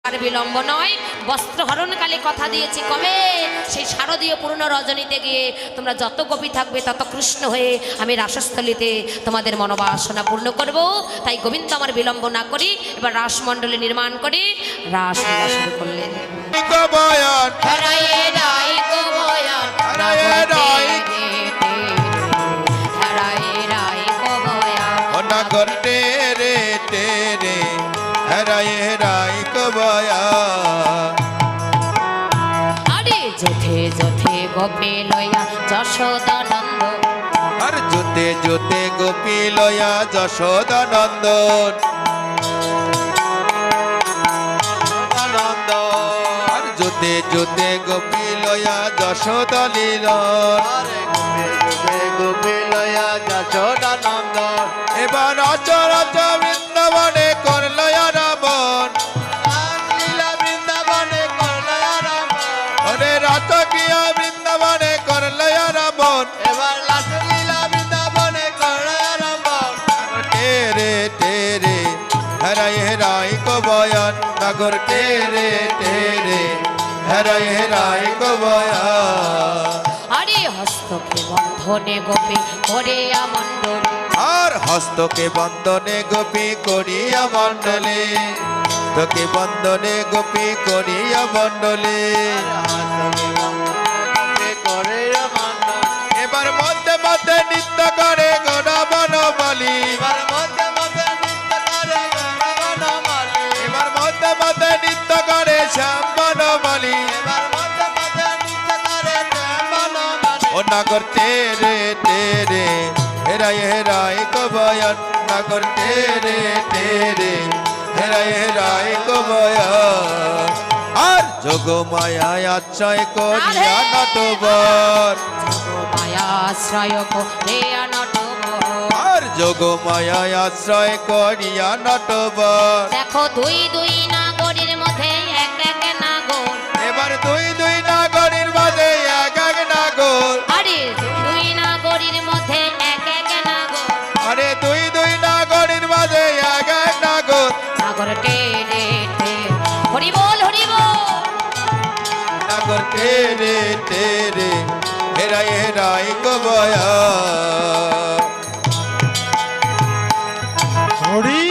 আর বিলম্ব নয়, বস্ত্রহরণকালে কথা দিয়েছি কবে, সেই শারদীয় পূর্ণ রজনীতে গিয়ে তোমরা যত গোপী থাকবে তত কৃষ্ণ হয়ে আমি রাসস্থলীতে তোমাদের মনোবাসনা পূর্ণ করব। তাই গোবিন্দ আমার বিলম্ব না করি এবার রাসমণ্ডলী নির্মাণ করে রাসলীলা শুরু করলেন। नगर तेरे तेरे हराए हराए कबाया अरे जोथे जोथे गोपी लया যশোদানন্দ আর জোতে জোতে গোপী লয়া যশোদানন্দন আর জোতে জোতে গোপী লয়া যশোদা লীলন গোপী লয়া যশোদানন্দন এবার অচরচ বৃন্দাবনে করল রাবণ লীলা বৃন্দাবনে করল রাবণ ওরে রাতকিয়া বৃন্দাবনে করল রাবণ এবার লীলা বৃন্দাবনে করল রাবণ তেরে তেরে হরাই হরাই কো বয়ান নগর তেরে তেরে হরাই হরাই কো বয়ান আরে হস্তকে বন্ধনে গোপী করিয়া মণ্ডলী আর হস্তকে বন্ধনে গোপী করিয়া মণ্ডলে তোকে বন্ধনে গোপী করিয়া মণ্ডলে এবার মধ্যে মধ্যে নৃত্য করে গোড়া বনমালী এবার মধ্যে মধ্যে নৃত্য করে শ্যাম বনমালী ও নগর তেরে তেরে হেরাই হেরাই কবয়ন নগর তেরে তেরে হেরাই হেরাই কবয়ন আর যোগ মায়ায় আশ্রয় করিয়া নটবর মায়া আশ্রয় করিয়া নটবর আর যোগ মায়ায় আশ্রয় করিয়া নটবর দেখো দুই দুই নাগরীর মধ্যে এক এক নাগর এবার দুই দুই নাগরীর মাঝে এক এক নাগর আরে দুই নাগরীর মধ্যে এক এক নাগর আরে দুই দুই নাগরীর মাঝে এক এক নাগর নাগর টেনে হরি বল হরি বল নাগর তেরে তেরে হেরাই হেরাই কবয়া হরি